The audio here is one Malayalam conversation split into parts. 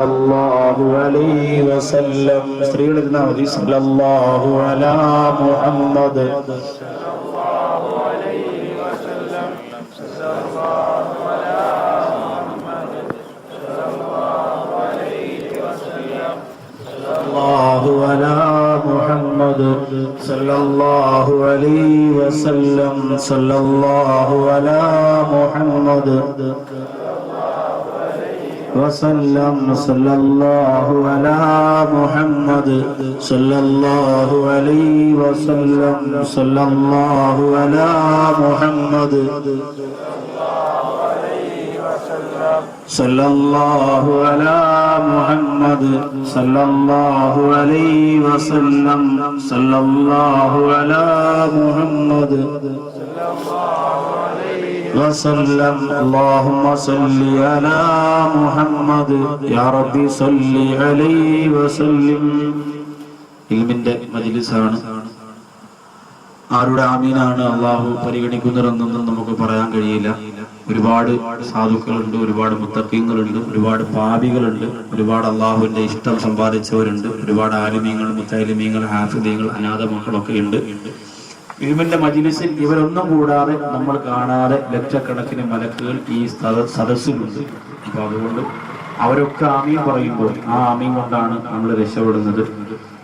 സല്ലല്ലാഹു അലൈഹി വസല്ലം സ്ത്രീകളിരുന്ന മതി. സല്ലല്ലാഹു അലാ മുഹമ്മദ് സല്ലല്ലാഹു അലൈഹി വസല്ലം സല്ലല്ലാഹു അലാ മുഹമ്മദ് സല്ലല്ലാഹു അലൈഹി വസല്ലം സല്ലല്ലാഹു അലാ മുഹമ്മദ് സല്ലല്ലാഹു അലൈഹി വസല്ലം സല്ലല്ലാഹു അലാ മുഹമ്മദ് وسلم صلى الله على محمد صلى الله عليه وسلم صلى الله على محمد صلى الله على محمد صلى الله عليه وسلم صلى الله على محمد وسلم اللهم صل على محمد يا ربي صل عليه وسلم. ഇൽമിന്റെ മജ്ലിസാണ്. ആരുടെ ആമീനാണ് അള്ളാഹു പരിഗണിക്കുന്നതെന്നൊന്നും നമുക്ക് പറയാൻ കഴിയില്ല. ഒരുപാട് സാധുക്കളുണ്ട്, ഒരുപാട് മുത്തഖീങ്ങളുണ്ട്, ഒരുപാട് പാപികളുണ്ട്, ഒരുപാട് അള്ളാഹുവിന്റെ ഇഷ്ടം സമ്പാദിച്ചവരുണ്ട്, ഒരുപാട് ആലിമീങ്ങൾ, മുത്തലിമീങ്ങൾ, ഹാഫിദീങ്ങൾ, അനാഥ മക്കളൊക്കെ ഉണ്ട്. ഇൽമിന്റെ മജ്ലിസിൽ ഇവരൊന്നും കൂടാതെ നമ്മൾ കാണാതെ ലക്ഷക്കണക്കിന് മലക്കുകൾ ഈ സദസ്സിലുണ്ട്. അപ്പൊ അതുകൊണ്ട് അവരൊക്കെ ആമീൻ പറയുമ്പോൾ ആ ആമീൻ കൊണ്ടാണ് നമ്മൾ രക്ഷപ്പെടുന്നത്.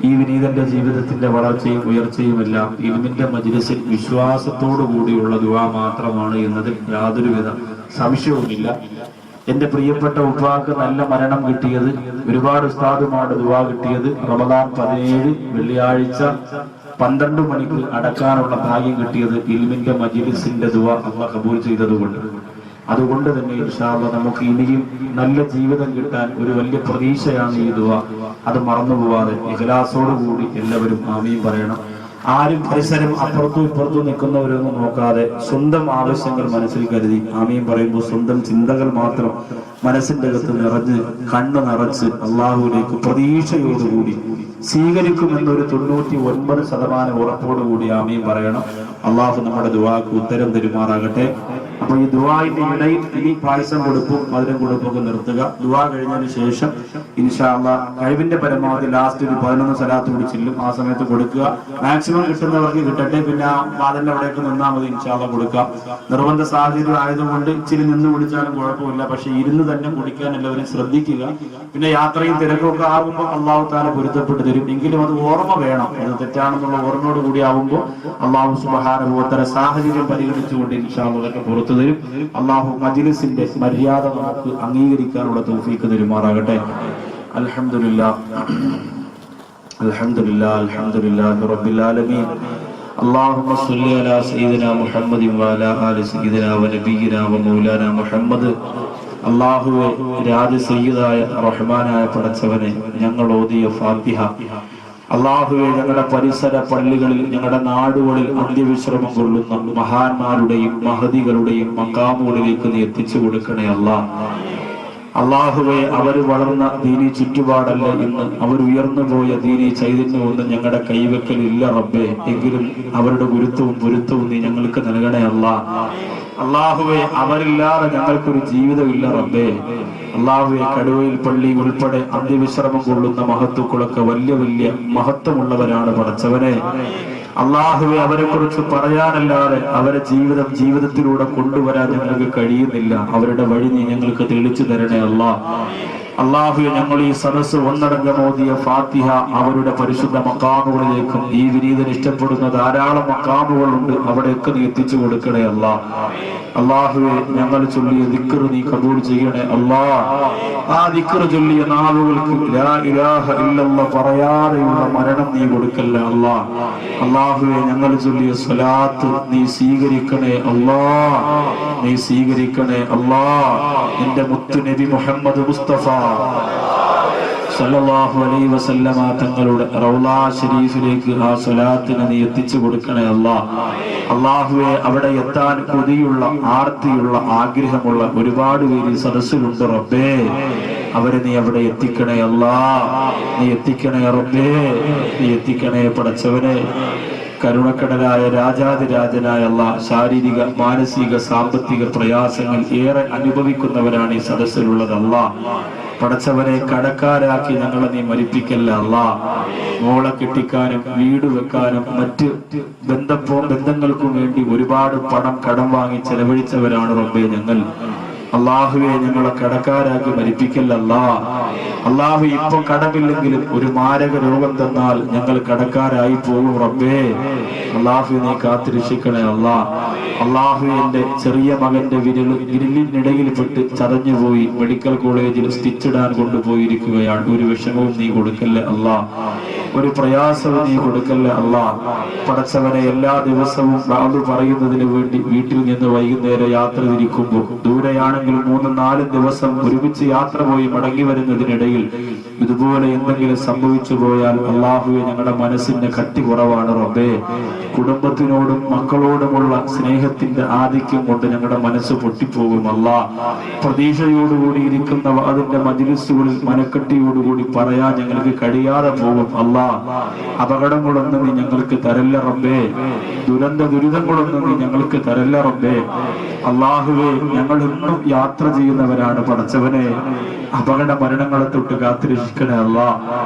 ഈ വിനീതന്റെ ജീവിതത്തിന്റെ വളർച്ചയും ഉയർച്ചയും എല്ലാം ഇൽമിന്റെ മജ്ലിസിൽ വിശ്വാസത്തോടു കൂടിയുള്ള ദുആ മാത്രമാണ് എന്നതിൽ യാതൊരുവിധ സംശയവുമില്ല. എന്റെ പ്രിയപ്പെട്ട ഉപ്പാക്ക് നല്ല മരണം കിട്ടിയത്, ഒരുപാട് ഉസ്താദുമാരുടെ ദുആ കിട്ടിയത്, റമദാൻ 17 വെള്ളിയാഴ്ച 12 മണിക്ക് അടക്കാനുള്ള ഭാഗ്യം കിട്ടിയത് ഇൽമിന്റെ മജ്ലിസിന്റെ ദുആ അല്ലാഹു കബൂൽ ചെയ്തതുകൊണ്ട്. അതുകൊണ്ട് തന്നെ ഇൻഷാ അല്ലാഹ് നമുക്ക് ഇനിയും നല്ല ജീവിതം കിട്ടാൻ ഒരു വലിയ പ്രതീക്ഷയാണ് ഈ ദുആ. അത് മറന്നുപോവാതെ ഇഖ്ലാസോട് കൂടി എല്ലാവരും ആമീൻ പറയണം. ആരും പരിസരം അപ്പുറത്തും ഇപ്പുറത്തും നിൽക്കുന്നവരൊന്നും നോക്കാതെ സ്വന്തം ആവശ്യങ്ങൾ മനസ്സിൽ കരുതി ആമീൻ പറയുമ്പോൾ സ്വന്തം ചിന്തകൾ മാത്രം മനസ്സിന്റെ അകത്ത് നിറഞ്ഞ് കണ്ണു നിറച്ച് അള്ളാഹുവിലേക്ക് പ്രതീക്ഷയോടുകൂടി സ്വീകരിക്കുമെന്നൊരു 99% ഉറപ്പോടുകൂടി ആമീൻ പറയണം. അള്ളാഹു നമ്മുടെ ദുആക്ക് ഉത്തരം തരുമാറാകട്ടെ. അപ്പൊ ഈ ദുആന്റെ ഇടയിൽ ഇനി പായസം കൊടുപ്പും മധുരം കൊടുപ്പൊക്കെ നിർത്തുക. ദുആ കഴിഞ്ഞതിന് ശേഷം ഇൻഷാ അല്ലാഹ് കഴിവിന്റെ പരമാവധി ലാസ്റ്റ് ഒരു 11 സലാത്ത് കൂടി ചെല്ലും. ആ സമയത്ത് കൊടുക്കുക. മാക്സിമം കിട്ടുന്നവർക്ക് കിട്ടട്ടെ. പിന്നെ വാതിന്റെ അവിടേക്ക് നിന്നാൽ മതി. ഇൻഷാ അല്ലാഹ് കൊടുക്കാം. നിർബന്ധ സാഹചര്യം ആയതുകൊണ്ട് ഇച്ചിരി നിന്ന് കുടിച്ചാലും കുഴപ്പമില്ല. പക്ഷെ ഇരുന്ന് തന്നെ കുടിക്കാൻ എല്ലാവരും ശ്രദ്ധിക്കുക. പിന്നെ യാത്രയും തിരക്കൊക്കെ ആകുമ്പോൾ അള്ളാഹു താല പൊരുത്തപ്പെട്ട് തരും. എങ്കിലും അത് ഓർമ്മ വേണം. അത് തെറ്റാണെന്നുള്ള ഓർമ്മയോട് കൂടി ആവുമ്പോൾ അള്ളാഹു സുബ്ഹാനഹു വ തആല സാഹചര്യം പരിഗണിച്ചുകൊണ്ട് ഇൻഷാ അല്ലാഹ് അതൊക്കെ പുറത്തു തരും. അള്ളാഹു മജ്ലിസിന്റെ മര്യാദ നമുക്ക് അംഗീകരിക്കാനുള്ള തൗഫീഖ് തരുമാറാകട്ടെ. അൽഹംദുലില്ലാഹ് അൽഹംദുലില്ലാഹ് അൽഹംദുലില്ലാഹി റബ്ബിൽ ആലമീൻ. اللهم صل على سيدنا محمد وعلى آل سيدنا ونبينا ومولانا മുഹമ്മദ്. അല്ലാഹുവേ, രാജസയ്യിദായ റഹ്മാനായ പടച്ചവനെ, ഞങ്ങൾ ഓതിയ ഫാത്തിഹ അല്ലാഹുവേ ഞങ്ങളുടെ പരിസര പള്ളികളിൽ, ഞങ്ങളുടെ നാടുകളിൽ അന്ത്യവിശ്രമം കൊള്ളുന്ന മഹാന്മാരുടെയും മഹദികളുടെയും മഖാമുകളിലേക്ക് നീ എത്തിച്ചു കൊടുക്കണേ അല്ലാഹ്. അള്ളാഹുവെ, അവർ വളർന്ന ദീനി ചുറ്റുപാടല്ല ഇന്ന്, അവർ ഉയർന്നു പോയ ദീനി ചൈതന്യമൊന്നും ഞങ്ങളുടെ കൈവെക്കലില്ല റബ്ബേ. എങ്കിലും അവരുടെ ഗുരുത്വവും പൊരുത്തവും നീ ഞങ്ങൾക്ക് നൽകണേ അല്ലാഹ്. അള്ളാഹുവെ, അവരില്ലാതെ ഞങ്ങൾക്കൊരു ജീവിതമില്ല റബ്ബേ. അള്ളാഹുവെ, കടുവയിൽ പള്ളി ഉൾപ്പെടെ അന്ത്യവിശ്രമം കൊള്ളുന്ന മഹത്തുക്കളൊക്കെ വലിയ വലിയ മഹത്വമുള്ളവരാണ് പടച്ചവനെ. അള്ളാഹുവെ, അവരെ കുറിച്ച് പറയാനല്ലാതെ അവരെ ജീവിതത്തിലൂടെ കൊണ്ടുവരാൻ ഞങ്ങൾക്ക് കഴിയുന്നില്ല. അവരുടെ വഴി നീ ഞങ്ങൾക്ക് തെളിച്ചു തരണേ അല്ലാഹ്. അള്ളാഹുവെ, ഞങ്ങൾ ഈ സദസ്സ് ഒന്നടങ്കം ഓതിയ ഫാത്തിഹ അവരുടെ പരിശുദ്ധ മഖാമുകളിലേക്കും, ഈ വിനീതൻ ഇഷ്ടപ്പെടുന്ന ധാരാളം മഖാമുകളുണ്ട്, അവിടെയൊക്കെ നീ എത്തിച്ചു കൊടുക്കണേ അല്ലാഹ്. അള്ളാഹുവെ, ഞങ്ങൾ ചൊല്ലിയ ദിക്ർ നീ കബൂൽ ചെയ്യണേ അല്ലാഹ്. ആ ദിക്ർ ചൊല്ലിയ നാവുകൾക്ക് ലാ ഇലാഹ ഇല്ലല്ലാഹ് പറയാതെയുള്ള മരണം നീ കൊടുക്കല്ലേ അല്ലാഹ്. അള്ളാഹുവെ, ഞങ്ങൾ ചൊല്ലിയ സ്വലാത്ത് നീ സ്വീകരിക്കണേ അല്ലാഹ്. നീ സ്വീകരിക്കണേ അല്ലാഹ്. നിന്റെ മുത്തു നബി മുഹമ്മദ് മുസ്തഫ സല്ലല്ലാഹു അലൈഹി വസല്ലമ തങ്ങളുടെ റൗളാ ശരീഫിലേക്ക് ആ സ്വലാത്തിനെ നീ എത്തിച്ചു കൊടുക്കണേ അല്ലാഹ്. അള്ളാഹുവെ, അവിടെ എത്താൻ കൊതിയുള്ള, ആർത്തിയുള്ള, ആഗ്രഹമുള്ള ഒരുപാട് പേര് സദസ്സിലുണ്ട് റബ്ബേ. അവരെ നീ അവിടെ എത്തിക്കണേ അല്ലാഹ്. നീ എത്തിക്കണേ റബ്ബേ. നീ എത്തിക്കണേ പടച്ചവനെ. കരുണക്കടലായ രാജാതിരാജനായ അല്ലാഹ് ശാരീരിക മാനസിക സാമ്പത്തിക പ്രയാസങ്ങൾ ഏറെ അനുഭവിക്കുന്നവരാണ് ഈ സദസ്സിലുള്ളത്. അല്ലാഹ് പടച്ചവനെ കടക്കാരാക്കി ഞങ്ങളെ നീ മരിപ്പിക്കല്ല അല്ലാ. മോളെ കെട്ടിക്കാനും വീട് വെക്കാനും മറ്റ് ബന്ധങ്ങൾക്കും വേണ്ടി ഒരുപാട് പണം കടം വാങ്ങി ചെലവഴിച്ചവരാണ് റബ്ബേ ഞങ്ങൾ. അള്ളാഹുവെ ഞങ്ങളെ കടക്കാരാക്കി മരിപ്പിക്കല്ലല്ലാ. അള്ളാഹു ഇപ്പൊ കടമില്ലെങ്കിലും ഒരു മാരക രോഗം തന്നാൽ ഞങ്ങൾ കടക്കാരായി പോകും റബ്ബേ. അള്ളാഹു നീ കാത്തിരക്ഷിക്കണേ അല്ലാ. അള്ളാഹു എന്റെ ചെറിയ മകന്റെ വിരലിനിടയിൽ പെട്ട് ചതഞ്ഞുപോയി മെഡിക്കൽ കോളേജിൽ സ്റ്റിച്ചിടാൻ കൊണ്ടുപോയിരിക്കുകയാണ്. ഒരു വിഷമവും നീ കൊടുക്കല്ലേ അല്ലാ, ഒരു പ്രയാസവും നീ കൊടുക്കല്ലേ അല്ലാ. പടച്ചവനെ എല്ലാ ദിവസവും അത് പറയുന്നതിന് വേണ്ടി വീട്ടിൽ നിന്ന് വൈകുന്നേരം യാത്ര തിരിക്കുമ്പോൾ ദൂരെയാണെങ്കിൽ 3-4 ദിവസം ഒരുമിച്ച് യാത്ര പോയി മടങ്ങി വരുന്നതിനിടയിൽ ഇതുപോലെ എന്തെങ്കിലും സംഭവിച്ചു പോയാൽ അള്ളാഹുവെ ഞങ്ങളുടെ മനസ്സിന്റെ കട്ടി കുറവാണ് റബ്ബേ. കുടുംബത്തിനോടും മക്കളോടുമുള്ള സ്നേഹത്തിന്റെ ആധിക്യം കൊണ്ട് ഞങ്ങളുടെ മനസ്സ് പൊട്ടിപ്പോകും അല്ലാ. പ്രതീക്ഷയോടുകൂടി ഇരിക്കുന്ന അതിന്റെ മജ്‌ലിസുകളിൽ മനക്കെട്ടിയോടുകൂടി പറയാൻ ഞങ്ങൾക്ക് കഴിയാതെ പോകും അല്ലാ. അപകടങ്ങളൊന്നും നീ ഞങ്ങൾക്ക് തരല്ല റബ്ബേ. ദുരിതങ്ങളൊന്നും നീ ഞങ്ങൾക്ക് തരല്ല റബ്ബേ. അള്ളാഹുവേ ഞങ്ങൾ ഇന്നും യാത്ര ചെയ്യുന്നവരാണ് പടച്ചവനെ. അപകട മരണങ്ങളെ തൊട്ട് കാത്തിരക്ഷിക്കണേ അല്ലാ.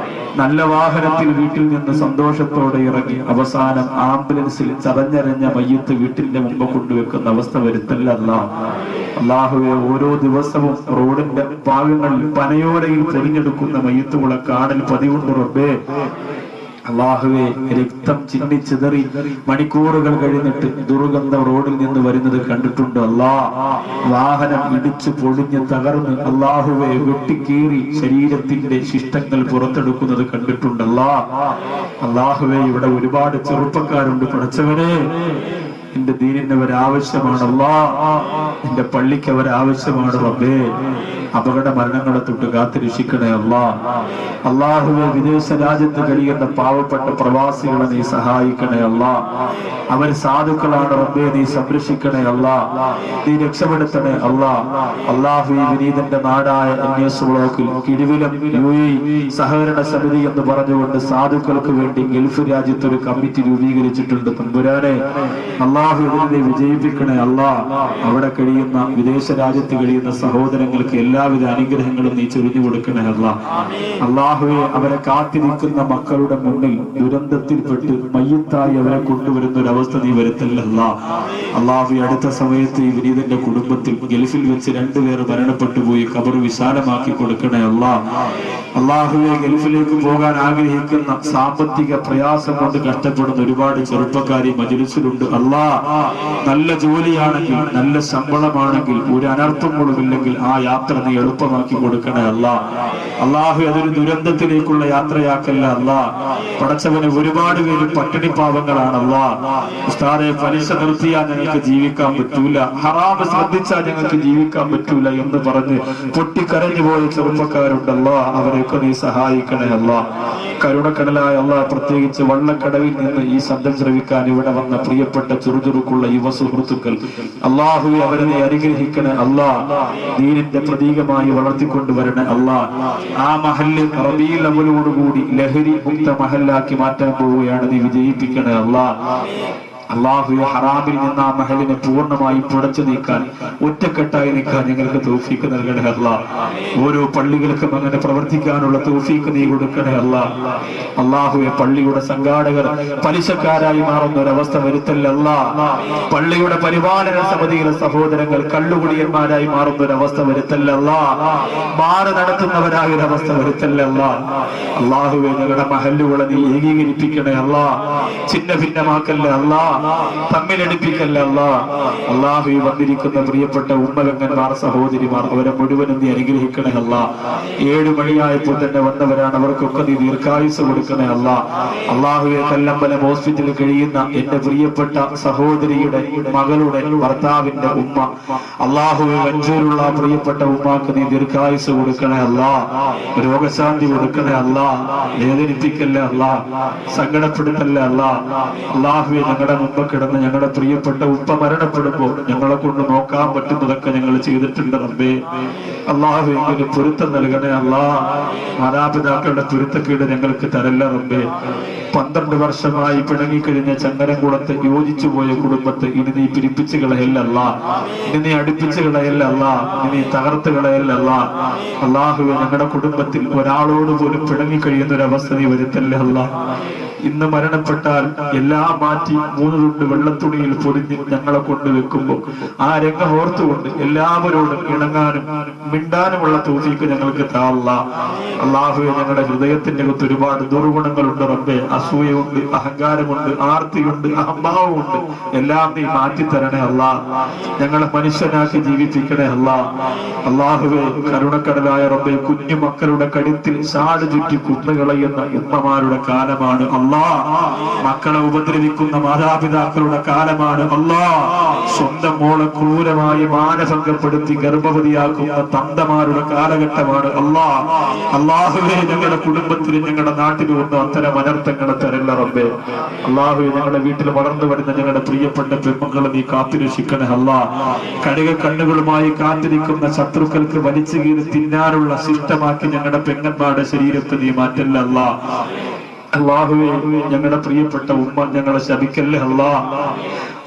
നല്ല വാഹനത്തിൽ വീട്ടിൽ നിന്ന് സന്തോഷത്തോടെ ഇറങ്ങി അവസാനം ആംബുലൻസിൽ ചതഞ്ഞരഞ്ഞ മയ്യത്ത് വീട്ടിന്റെ മുമ്പ് കൊണ്ടുവെക്കുന്ന അവസ്ഥ വരുത്തല്ല അല്ലാ. അള്ളാഹുവെ ഓരോ ദിവസവും റോഡിന്റെ ഭാഗങ്ങളിൽ പനയോരയിൽ പൊരിഞ്ഞെടുക്കുന്ന മയ്യത്തുകളെ കാണൽ പതിവുണ്ട് റബ്ബേ. അള്ളാഹുവെ രക്തം ചിന്നിച്ചിതറി മണിക്കൂറുകൾ കഴിഞ്ഞിട്ട് ദുർഗന്ധം റോഡിൽ നിന്ന് വരുന്നത് കണ്ടിട്ടുണ്ട് അല്ലാ. വാഹനം ഇടിച്ചു പൊളിഞ്ഞ് തകർന്ന് അള്ളാഹുവെ വെട്ടിക്കീറി ശരീരത്തിന്റെ ശിഷ്ടങ്ങൾ പുറത്തെടുക്കുന്നത് കണ്ടിട്ടുണ്ടല്ലാ. അള്ളാഹുവെ ഇവിടെ ഒരുപാട് ചെറുപ്പക്കാരുണ്ട് പടച്ചവനെ. എന്റെ ദീനിന് അവരാവശ്യമാണല്ലാ, എന്റെ പള്ളിക്ക് അവരാവശ്യമാണ് റബ്ബേ. അപകട മരണങ്ങളെ തൊട്ട് കാത്തിരക്ഷിക്കണേ അല്ലാ. അള്ളാഹുവെ വിദേശ രാജ്യത്ത് കഴിയുന്ന പാവപ്പെട്ട പ്രവാസികളെ നീ സഹായിക്കണേ അല്ലാ. അവർ സാധുക്കളാണ് റബ്ബേ, നീ സംരക്ഷിക്കണേ അല്ലാ, നീ രക്ഷപ്പെടുത്തണേ അല്ലാ. അള്ളാഹു ഈ വിനീതന്റെ നാടായ NS ബ്ലോക്കിൽ കിഴിവിലം UAE സഹകരണ സമിതി എന്ന് പറഞ്ഞുകൊണ്ട് സാധുക്കൾക്ക് വേണ്ടി ഗൾഫ് രാജ്യത്ത് ഒരു കമ്മിറ്റി രൂപീകരിച്ചിട്ടുണ്ട്. തമ്പുരാനെ അള്ളാഹു ഇതിനെ വിജയിപ്പിക്കണേ അല്ലാ. അവിടെ കഴിയുന്ന വിദേശ രാജ്യത്ത് കഴിയുന്ന സഹോദരങ്ങൾക്ക് എല്ലാവിധ അനുഗ്രഹങ്ങളും നീ ചൊരിഞ്ഞു കൊടുക്കണേ അല്ലാ. അള്ളാഹുവെ അവരെ കാത്തിരിക്കുന്ന മക്കളുടെ മുന്നിൽ ദുരന്തത്തിൽപ്പെട്ട് മയ്യത്തായി അവരെ കൊണ്ടുവരുന്ന ഒരു അവസ്ഥ നീ വരുത്തല്ല. അള്ളാഹു അടുത്ത സമയത്ത് ഈ വിനീതന്റെ കുടുംബത്തിൽ ഗൾഫിൽ വെച്ച് 2 പേർ മരണപ്പെട്ടു പോയി. ഖബർ വിശാലമാക്കി കൊടുക്കണേ അല്ലാ. അള്ളാഹുവെ ഗൾഫിലേക്ക് പോകാൻ ആഗ്രഹിക്കുന്ന സാമ്പത്തിക പ്രയാസം കൊണ്ട് കഷ്ടപ്പെടുന്ന ഒരുപാട് ചെറുപ്പക്കാരി മജ്‌ലിസിലുണ്ട് അല്ലാ. നല്ല ജോലിയാണെങ്കിൽ നല്ല ശമ്പളമാണെങ്കിൽ ഒരു അനർത്ഥങ്ങളുമില്ലെങ്കിൽ ആ യാത്ര നീ എളുപ്പമാക്കി കൊടുക്കണേ അല്ലാ. അള്ളാഹു അതൊരു ദുരന്തത്തിലേക്കുള്ള യാത്രയാക്കല്ല അല്ലാ. പടച്ചവന് ഒരുപാട് പേര് പട്ടിണി പാവങ്ങളാണല്ലാ. ഉസ്താദെ പലിശ നിർത്തിയാൽ ഞങ്ങൾക്ക് ജീവിക്കാൻ പറ്റൂല, ഹറാമ് ശ്രദ്ധിച്ചാൽ ഞങ്ങൾക്ക് ജീവിക്കാൻ പറ്റൂല എന്ന് പറഞ്ഞ് പൊട്ടിക്കരഞ്ഞു പോയ ചെറുപ്പക്കാരുണ്ടല്ലോ. അവരെയൊക്കെ നീ സഹായിക്കണേ അല്ലാ. കരുണക്കടലായ അല്ലാ, പ്രത്യേകിച്ച് വള്ളക്കടവിൽ നിന്ന് ഈ ശബ്ദം ശ്രവിക്കാൻ ഇവിടെ വന്ന പ്രിയപ്പെട്ട ചുറുചുറുക്കുള്ള യുവ സുഹൃത്തുക്കൾ അള്ളാഹുവെ അവരെ നീ അനുഗ്രഹിക്കണേ അല്ലാ. ദീനിന്റെ പ്രതീകമായി വളർത്തിക്കൊണ്ടുവരണേ അല്ലാ. ആ മഹല്ല് റബീഉൽ അവ്വലോടുകൂടി ലഹരി മുക്ത മഹല്ലാക്കി മാറ്റാൻ പോവുകയാണ്, നീ വിജയിപ്പിക്കണേ അല്ലാ. അള്ളാഹുവെ ഹറാമിൽ നിന്ന് ആ മഹലിനെ പൂർണ്ണമായി തുടച്ചു നീക്കാൻ, ഒറ്റക്കെട്ടായി നീക്കാൻ ഞങ്ങൾക്ക് തൗഫീഖ് നൽകണേ അല്ലാ. ഓരോ പള്ളികൾക്കും അങ്ങനെ പ്രവർത്തിക്കാനുള്ള തൗഫീഖ് നീ കൊടുക്കണേ അല്ലാ. അള്ളാഹുവെ പള്ളിയുടെ സംഘാടകർ പലിശക്കാരായി മാറുന്ന ഒരവസ്ഥ വരുത്തല്ല. പള്ളിയുടെ പരിപാലന സമിതിയിലെ സഹോദരങ്ങൾ കള്ളുകുടിയന്മാരായി മാറുന്ന ഒരവസ്ഥ വരുത്തല്ല. ബാറ് നടത്തുന്നവരായ ഒരവസ്ഥ വരുത്തല്ല. അള്ളാഹുവെ ഞങ്ങളുടെ മഹല്ലുകളെ നീ ഏകീകരിപ്പിക്കണേ അല്ലാ. ചിന്ന ഭിന്നമാക്കല്ലേ അല്ലാ, തമ്മിലടിപ്പിക്കല്ല അല്ലാ. അള്ളാഹു വന്നിരിക്കുന്ന പ്രിയപ്പെട്ട ഉമ്മകങ്ങന്മാർ സഹോദരിമാർ അവരെ മുഴുവനും നീ അനുഗ്രഹിക്കണേ അല്ലാ. 7 മണിയായപ്പോൾ തന്നെ വന്നവരാണ്, അവർക്കൊക്കെ നീ ദീർഘായുസ് കൊടുക്കണേ അല്ലാ. അള്ളാഹുവെ കല്ലമ്പലം ഹോസ്പിറ്റലിൽ കഴിയുന്ന എന്റെ പ്രിയപ്പെട്ട സഹോദരിയുടെ മകളുടെ ഭർത്താവിന്റെ ഉമ്മ, അള്ളാഹുവെ വഞ്ചൂരുള്ള പ്രിയപ്പെട്ട ഉമ്മാക്ക് നീ ദീർഘായുസ് കൊടുക്കണേ അല്ലാ. രോഗശാന്തി കൊടുക്കണേ അല്ലാ. വേദനിപ്പിക്കല്ലേ അല്ലാ, സങ്കടപ്പെടുത്തല്ലേ അല്ലാ. അള്ളാഹുവെ ഞങ്ങളുടെ മുമ്പ് കിടന്ന് ഞങ്ങളുടെ പ്രിയപ്പെട്ട ഉപ്പ മരണപ്പെടുമ്പോൾ ഞങ്ങളെ കൊണ്ട് നോക്കാൻ പറ്റുന്നതൊക്കെ ഞങ്ങൾ ചെയ്തിട്ടുണ്ട് റബ്ബേ. അള്ളാഹു എങ്കിലും പൊരുത്തം നൽകണേ അല്ലാ. മാതാപിതാക്കളുടെ പൊരുത്തക്കേട് ഞങ്ങൾക്ക് തരല്ല റബ്ബേ. 12 വർഷമായി പിണങ്ങിക്കഴിഞ്ഞ ചങ്ങരംകുളത്ത് യോജിച്ചു പോയ കുടുംബത്തെ ഇനി നീ പിരിപ്പിച്ചു കളയല്ല, ഇനി നീ അടുപ്പിച്ചു കളയല്ല, ഇനി നീ തകർത്ത് കളയല്ല. അള്ളാഹുവെ ഞങ്ങളുടെ കുടുംബത്തിൽ ഒരാളോട് പോലും പിണങ്ങിക്കഴിയുന്ന ഒരു അവസ്ഥ നീ വരുത്തല്ലേ അല്ലാ. ഇന്ന് മരണപ്പെട്ടാൽ എല്ലാം മാറ്റി 3 തുണ്ട് വെള്ളത്തുണിയിൽ പൊതിഞ്ഞ് ഞങ്ങളെ കൊണ്ടുവെക്കുമ്പോൾ ആ രംഗം ഓർത്തുകൊണ്ട് എല്ലാവരോടും ഇണങ്ങാനും മിണ്ടാനുമുള്ള തൗഫീഖ് ഞങ്ങൾക്ക് താ അല്ലാ. അള്ളാഹുവെ ഞങ്ങളുടെ ഹൃദയത്തിന്റെ അകത്ത് ഒരുപാട് ദുർഗുണങ്ങളുണ്ട് റബ്ബേ. അസൂയയുണ്ട്, അഹങ്കാരമുണ്ട്, ആർത്തിയുണ്ട്, അഹംഭാവമുണ്ട്. എല്ലാം നീ മാറ്റിത്തരണേ അല്ലാ. ഞങ്ങളെ മനുഷ്യനാക്കി ജീവിപ്പിക്കണേ അല്ലാ. അള്ളാഹുവെ കരുണക്കടലായ റബ്ബേ, കുഞ്ഞു മക്കളുടെ കഴുത്തിൽ ഷാട് ചുറ്റി കുന്നുകളയുന്ന ഉമ്മമാരുടെ കാലമാണ് അല്ലാ. മക്കളെ ഉപദ്രവിക്കുന്ന മാതാപിതാക്കളുടെ കാലമാണ് അല്ലാ. സ്വന്തം മോളെ ക്രൂരമായി മാനഭംഗപ്പെടുത്തി ഗർഭവതിയാക്കുന്ന തന്തമാരുടെ കാലഘട്ടമാണ് അല്ലാ. അള്ളാഹുവെ ഞങ്ങളുടെ കുടുംബത്തിലും ഞങ്ങളുടെ നാട്ടിലും ഒന്നും അത്തരം അനർത്ഥങ്ങളെ തരല്ല റബ്ബേ. അള്ളാഹുവെ ഞങ്ങളുടെ വീട്ടിൽ വളർന്നു വരുന്ന ഞങ്ങളുടെ പ്രിയപ്പെട്ട പെൺമക്കളെ നീ കാത്തുരക്ഷിക്കണേ അല്ലാ. കടുക കണ്ണുകളുമായി കാത്തിരിക്കുന്ന ശത്രുക്കൾക്ക് വലിച്ചു കീറി തിന്നാനുള്ള ശിഷ്ടമാക്കി ഞങ്ങളുടെ പെങ്ങന്മാരുടെ ശരീരത്തെ നീ മാറ്റല്ല അല്ലാ. അള്ളാഹുവേ ഞങ്ങളുടെ പ്രിയപ്പെട്ട ഉമ്മ ഞങ്ങളെ ശപിക്കല്ലേ അല്ലാ.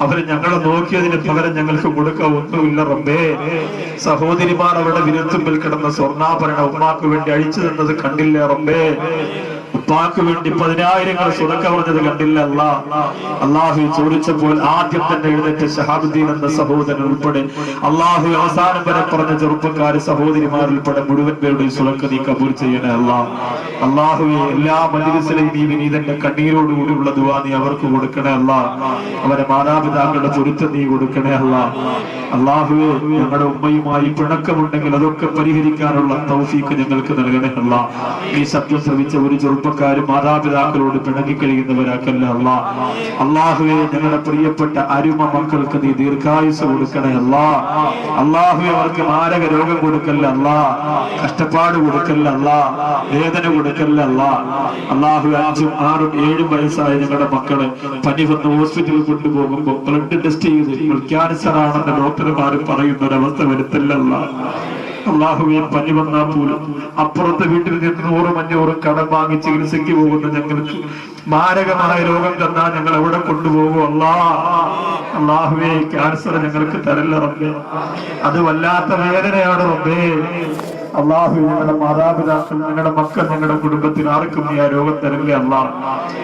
അവര് ഞങ്ങളെ നോക്കിയതിന് പകരം ഞങ്ങൾക്ക് കൊടുക്കാൻ ഒന്നുമില്ല റബ്ബേ. സഹോദരിമാർ അവരുടെ വിരത്തുമ്പിൽ കിടന്ന സ്വർണ്ണാഭരണ ഉമ്മാക്ക് വേണ്ടി അഴിച്ചു തന്നത് കണ്ടില്ലേ റബ്ബേ. ഉപ്പാക്ക് വേണ്ടി 10,000 സ്വതക്ക പറഞ്ഞത് കണ്ടില്ല അല്ലാ. അള്ളാഹു ചോദിച്ചപ്പോൾ ആദ്യം തന്നെ എഴുന്നേറ്റ് ശഹാബുദ്ദീൻ എന്ന സഹോദരൻ ഉൾപ്പെടെ അള്ളാഹു അവസാനം വരെ പറഞ്ഞ ചെറുപ്പക്കാര് സഹോദരിമാരുൾപ്പെടെ മുഴുവൻ പേരുടെ സ്വതക്ക നീ കബൂൽ ചെയ്യണേ അല്ലാ. അള്ളാഹുവെ എല്ലാ മജ്‌ലിസിലെയും ഈ വിനീതന്റെ കണ്ണീരോടുകൂടിയുള്ള ദുആ നീ അവർക്ക് കൊടുക്കണേ അല്ലാ. അവരെ മാതാപിതാക്കളുടെ പൊരുത്തം നീ കൊടുക്കണേ അല്ലാ. അള്ളാഹുവെ ഞങ്ങളുടെ ഉമ്മയുമായി പിണക്കമുണ്ടെങ്കിൽ അതൊക്കെ പരിഹരിക്കാനുള്ള തൗഫീഖ് ഞങ്ങൾക്ക് നൽകണേ അല്ലാ. ഈ സത്യം ശ്രവിച്ച ഒരു ചെറുപ്പക്കാരും മാതാപിതാക്കളോട് പിണങ്ങിക്കഴിയുന്നവരാക്കല്ല അല്ലാ. അള്ളാഹുവെ ഞങ്ങളുടെ പ്രിയപ്പെട്ട അരുമ മക്കൾക്ക് നീ ദീർഘായുസ് കൊടുക്കണേ അല്ലാ. അള്ളാഹുവെ അവർക്ക് മാരക രോഗം കൊടുക്കല്ല അല്ലാ. കഷ്ടപ്പാട് കൊടുക്കല്ല അല്ലാ. വേദന കൊടുക്കല്ല അല്ലാ. അള്ളാഹു 5, 6, 7 വയസ്സായ ഞങ്ങളുടെ മക്കള് പനി വന്ന് ഹോസ്പിറ്റലിൽ കൊണ്ടുപോകുമ്പോൾ ബ്ലഡ് ടെസ്റ്റ് ചെയ്ത് ക്യാൻസർ ആണെന്ന് ഡോക്ടർമാർ പറയുന്ന ഒരവസ്ഥ വരുത്തല്ല. അള്ളാഹുവെ പനി വന്നാൽ പോലും അപ്പുറത്തെ വീട്ടിൽ നിന്ന് 100-500 കടം വാങ്ങി ചികിത്സയ്ക്ക് പോകുന്ന ഞങ്ങൾക്ക് മാരകമായ രോഗം തന്നാൽ ഞങ്ങൾ എവിടെ കൊണ്ടുപോകും അല്ലാ. അള്ളാഹുവെ ക്യാൻസർ ഞങ്ങൾക്ക് തരല്ല റബ്ബേ. അത് വല്ലാത്ത വേദനയാണ് റബ്ബേ. അള്ളാഹു ഞങ്ങളുടെ മാതാപിതാക്കൾ, ഞങ്ങളുടെ മക്കൾ, ഞങ്ങളുടെ കുടുംബത്തിൽ ആർക്കും നീ ആ രോഗം തരല്ലേ അല്ലാ.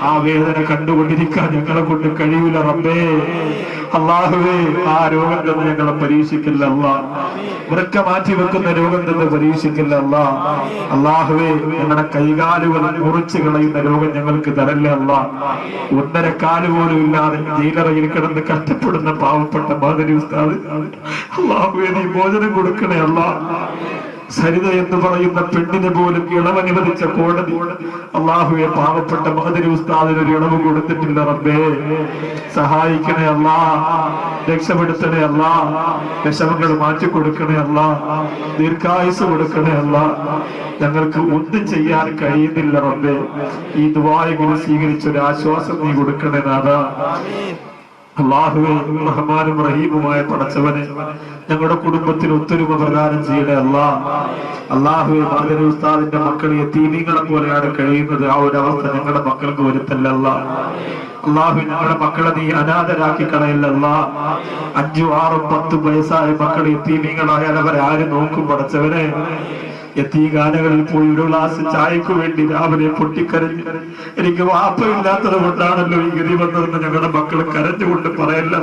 ആ വേദന കണ്ടുകൊണ്ടിരിക്കാൻ ഞങ്ങളെ കൊണ്ട് കഴിയില്ല റബ്ബേ. അള്ളാഹുവേ ആ രോഗം തന്നെ ഞങ്ങളെ പരീക്ഷിക്കില്ല അല്ലാ. വൃക്ക മാറ്റി വെക്കുന്ന രോഗം തന്നെ പരീക്ഷിക്കില്ല അല്ലാ. അള്ളാഹുവേ ഞങ്ങളുടെ കൈകാലുകൾ മുറിച്ചു കളയുന്ന രോഗം ഞങ്ങൾക്ക് തരല്ലേ അല്ലാ. 1.5 കാല് പോലും ഇല്ലാതെ ജയിലറയിൽ കിടന്ന് കഷ്ടപ്പെടുന്ന പാവപ്പെട്ട മാതിരി ഉസ്താദ്, അള്ളാഹുവേ നീ മോചനം കൊടുക്കണേ അല്ലാ. സരിത എന്ന് പറയുന്ന പെണ്ണിനെ പോലും ഇളവനുവദിച്ച കോടതി അള്ളാഹുവെ പാവപ്പെട്ട മഹദരി ഉസ്താദിന് ഒരു ഇളവ് കൊടുത്തിട്ടില്ല റബ്ബേ. സഹായിക്കണേ അല്ലാ. രക്ഷപ്പെടുത്തണേ അല്ലാ. വിഷമങ്ങൾ മാറ്റിക്കൊടുക്കണേ അല്ലാ. ദീർഘായുസ് കൊടുക്കണേ അല്ലാ. ഞങ്ങൾക്ക് ഒന്നും ചെയ്യാൻ കഴിയുന്നില്ല റബ്ബേ. ഈ ദുആയെങ്കിലും സ്വീകരിച്ചൊരു ആശ്വാസം നീ കൊടുക്കണേ നാഥാ. അള്ളാഹുവേ റഹ്മാനും റഹീമുമായ പടച്ചവനെ ഞങ്ങളുടെ കുടുംബത്തിൽ ഒത്തൊരുമ പ്രദാനം ചെയ്യണേ അല്ലാ. അള്ളാഹുവെ മാദരി ഉസ്താദിന്റെ മക്കൾ യതീമീങ്ങളെ പോലെയാണ് കഴിയുന്നത്. ആ ഒരു അവസ്ഥ ഞങ്ങളുടെ മക്കൾക്ക് വരുത്തല്ല അല്ലാ. അള്ളാഹു ഞങ്ങളുടെ മക്കളെ നീ അനാഥരാക്കി കളയല്ല. 5, 6, 10 വയസ്സായ മക്കൾ യതീമീങ്ങളായാൽ അവരാരും നോക്കും പടച്ചവനെ. യതീഖാനകളിൽ പോയി ഒരു ഗ്ലാസ് ചായക്ക് വേണ്ടി രാവിലെ പൊട്ടിക്കരഞ്ഞ് എനിക്ക് വാപ്പയില്ലാത്തത് കൊണ്ടാണല്ലോ ഈ ഗതി വന്നതെന്ന് ഞങ്ങളുടെ മക്കൾ കരഞ്ഞുകൊണ്ട് പറയല്ല.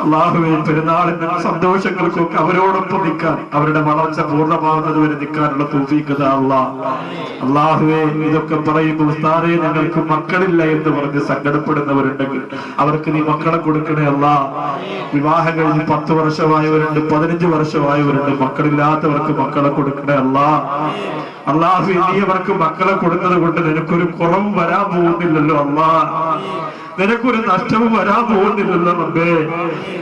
അള്ളാഹുവെ പെരുന്നാളിന് സന്തോഷങ്ങൾക്കൊക്കെ അവരോടൊപ്പം നിൽക്കാൻ, അവരുടെ വളർച്ച പൂർണ്ണമാകുന്നത് വരെ നിൽക്കാനുള്ള തൗഫീഖ് താ അല്ലാഹ്. അള്ളാഹുവെ ഇതൊക്കെ പറയുമ്പോൾ ഉസ്താദേ ഞങ്ങൾക്ക് മക്കളില്ല എന്ന് പറഞ്ഞ് സങ്കടപ്പെടുന്നവരുണ്ടെങ്കിൽ അവർക്ക് നീ മക്കളെ കൊടുക്കണേ അല്ലാഹ്. വിവാഹം കഴിഞ്ഞ് 10 വർഷമായവരുണ്ട്, 15 വർഷമായവരുണ്ട്. മക്കളില്ലാത്തവർക്ക് മക്കളെ കൊടുക്കണേ അല്ലാഹ്. അള്ളാഹു നീ അവർക്ക് മക്കളെ കൊടുത്തത് കൊണ്ട് നിനക്കൊരു കുറവും വരാൻ പോകുന്നില്ലല്ലോ അല്ലാഹ്. നിനക്കൊരു നഷ്ടവും വരാൻ പോകുന്നില്ലല്ലോ റബ്ബേ.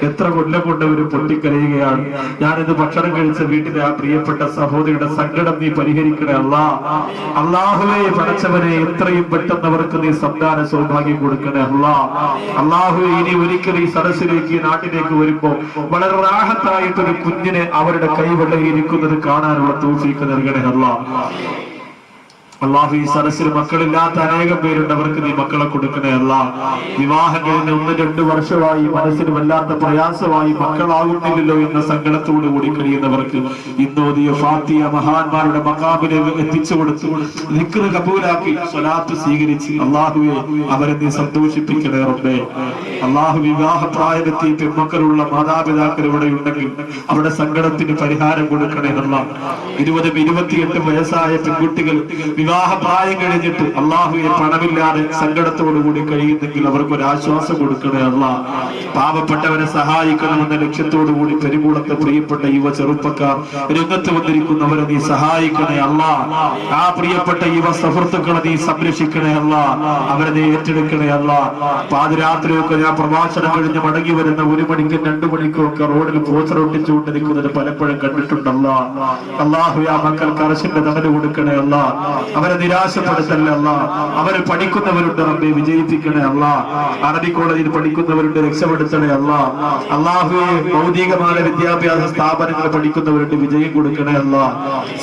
എത്ര കൊല്ലം കൊണ്ട് ഒരു പൊട്ടിക്കരയുകയാണ്. ഞാനിത് ഭക്ഷണം കഴിച്ച വീട്ടിലെ ആ പ്രിയപ്പെട്ട സഹോദരിയുടെ സങ്കടം നീ പരിഹരിക്കണേ അല്ലാ. അല്ലാഹുവേ പടച്ചവനെ എത്രയും പെട്ടെന്ന് അവർക്ക് നീ സന്താന സൗഭാഗ്യം കൊടുക്കണേ അല്ലാ. അല്ലാഹുവേ ഇനി ഒരിക്കൽ ഈ സദസ്സിലേക്ക് നാട്ടിലേക്ക് വരുമ്പോ വളരെ റാഹത്തായിട്ടൊരു കുഞ്ഞിനെ അവരുടെ കൈവെള്ളയിരിക്കുന്നത് കാണാനുള്ള തൗഫീഖ് നൽകണേ അല്ലാ. അള്ളാഹു ഈ സദസ്സിൽ മക്കളില്ലാത്ത അനേകം പേരുണ്ട്, അവർക്ക് നീ മക്കളെ കൊടുക്കണേ അല്ലാ. വിവാഹം കഴിഞ്ഞ് 1-2 വർഷമായി മനസ്സിന് വല്ലാത്ത പ്രയാസമായി മക്കളാകുന്നില്ലല്ലോ എന്ന സങ്കടത്തോടു കൂടി കഴിയുന്നവർക്ക് ഇന്നോദിയ ഫാത്തിയ മഹാന്മാരുടെ മഖാമിനെ എത്തിച്ചു കൊടുത്തു ദിക്ർ കബൂലാക്കി സ്വലാത്ത് സ്വീകരിച്ച് അള്ളാഹുവെ അവരെ നീ സന്തോഷിപ്പിക്കണേ റബ്ബേ. അള്ളാഹു വിവാഹ പ്രായമെത്തി പെൺമക്കളുള്ള മാതാപിതാക്കൾ ഇവിടെ ഉണ്ടെങ്കിൽ അവരുടെ സങ്കടത്തിന് പരിഹാരം കൊടുക്കണേ അല്ലാ. 20-28 വയസ്സായ പെൺകുട്ടികൾ വിവാഹ പ്രായം കഴിഞ്ഞിട്ട് അള്ളാഹുവെ പണമില്ലാതെ സങ്കടത്തോടുകൂടി കഴിയുന്നെങ്കിൽ അവർക്കൊരു ആശ്വാസം കൊടുക്കണേ അല്ലാ. പാവപ്പെട്ടവരെ സഹായിക്കണമെന്ന ലക്ഷ്യത്തോടു കൂടി പെരുകൂടത്തെ പ്രിയപ്പെട്ട യുവ ചെറുപ്പക്കാർ രംഗത്ത് വന്നിരിക്കുന്നവരെ നീ സഹായിക്കണേ അല്ലാ. ആ പ്രിയപ്പെട്ട യുവ സുഹൃത്തുക്കളെ നീ സംരക്ഷിക്കണേ അല്ലാ. അവരെ നീ ഏറ്റെടുക്കണേ അല്ലാ. പാതിരാത്രിയൊക്കെ ഞാൻ പ്രഭാഷണം കഴിഞ്ഞ് മടങ്ങി വരുന്ന 1 മണിക്കും 2 മണിക്കും ഒക്കെ റോഡിൽ പോസ്റ്റർ ഒട്ടിച്ചുകൊണ്ട് നിൽക്കുന്നത് പലപ്പോഴും കണ്ടിട്ടുണ്ടല്ലോ. അള്ളാഹു ആ മക്കൾക്ക് അർശിന്റെ തണല് കൊടുക്കണേ അല്ലാ. അവരെ നിരാശപ്പെടുത്തല്ലേ അല്ലാ. അവര് പഠിക്കുന്നവരുണ്ട് റബ്ബേ, വിജയിപ്പിക്കണേ അല്ലാ. അറബി കോളേജിൽ പഠിക്കുന്നവരുണ്ട്, രക്ഷപ്പെടുത്തണേ അല്ലാ. അള്ളാഹുവേ ഭൗതികമായ വിദ്യാഭ്യാസ സ്ഥാപനങ്ങൾ പഠിക്കുന്നവരുണ്ട്, വിജയം കൊടുക്കണേ അല്ലാ.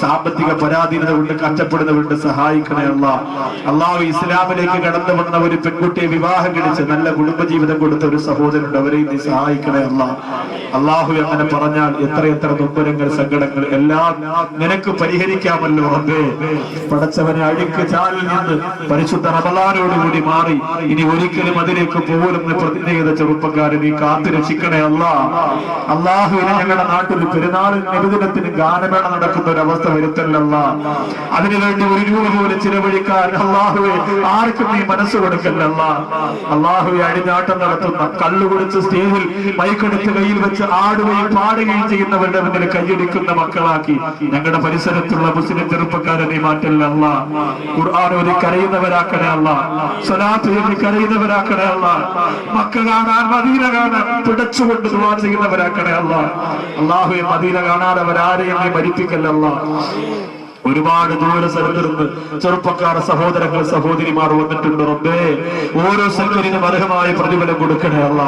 സാമ്പത്തിക പരാധീനത കൊണ്ട് കഷ്ടപ്പെടുന്നവരുണ്ട്, സഹായിക്കണേ അല്ലാ. അള്ളാഹു ഇസ്ലാമിലേക്ക് കടന്നു വന്ന ഒരു പെൺകുട്ടിയെ വിവാഹം കഴിച്ച് നല്ല കുടുംബജീവിതം കൊടുത്ത ഒരു സഹോദരനുണ്ട്, അവരെയും നീ സഹായിക്കണേ അല്ലാ. അള്ളാഹു അങ്ങനെ പറഞ്ഞാൽ എത്രയെത്ര നൊമ്പരങ്ങൾ സങ്കടങ്ങൾ എല്ലാം നിനക്ക് പരിഹരിക്കാമല്ലോ റബ്ബേ. പടച്ചവനെ അഴുക്ക് ചാലിൽ നിന്ന് പരിശുദ്ധ റമളാനോടുകൂടി മാറി ഇനി ഒരിക്കലും അതിലേക്ക് പോകലെന്ന് പ്രതിജ്ഞ ചെയ്ത ചെറുപ്പക്കാരെ നീ കാത്തു രക്ഷിക്കണേ അല്ലാ. അള്ളാഹുവിനെ ഞങ്ങളുടെ നാട്ടിൽ പെരുന്നാളിന് നബിദിനത്തിന് ഗാനമേള നടക്കുന്ന ഒരു അവസ്ഥ വരുത്തല്ല. അതിനുവേണ്ടി 1 രൂപ പോലെ ചിലവഴിക്കാൻ അള്ളാഹുവെ ആർക്കും നീ മനസ്സ് കൊടുക്കല്ല. അള്ളാഹുവെ അഴിഞ്ഞാട്ടം നടത്തുന്ന കള്ളു കുടിച്ച് സ്റ്റേജിൽ മൈക്കെടുത്ത് കയ്യിൽ വെച്ച് ആടുകയും പാടുകയും ചെയ്യുന്നവരുടെ മുന്നിൽ കൈയടിക്കുന്ന മക്കളാക്കി ഞങ്ങളുടെ പരിസരത്തുള്ള മുസ്ലിം ചെറുപ്പക്കാരെ നീ മാറ്റല്ല. ഖുർആൻ ഓതി കരയുന്നവരാക്കണേ അല്ലാ. സ്വലാത്ത് ചൊല്ലി കരയുന്നവരാക്കണേ അല്ലാ. മക്ക കാണാൻ മദീന കാണാൻ പിടച്ചുകൊണ്ട് ദുആ ചെയ്യുന്നവരാക്കണേ അല്ലാ. അല്ലാഹുവേ മദീന കാണാൻ അവരാരെയും നീ മരിപ്പിക്കല്ല അല്ലാ. ഒരുപാട് ദൂര സ്ഥലത്തിരുന്ന് ചെറുപ്പക്കാർ സഹോദരങ്ങൾ സഹോദരിമാർ വന്നിട്ടുണ്ട് റബ്ബേ. ഓരോ സംഘത്തിനും അർഹമായ പ്രതിഫലം കൊടുക്കണേ അല്ലാ.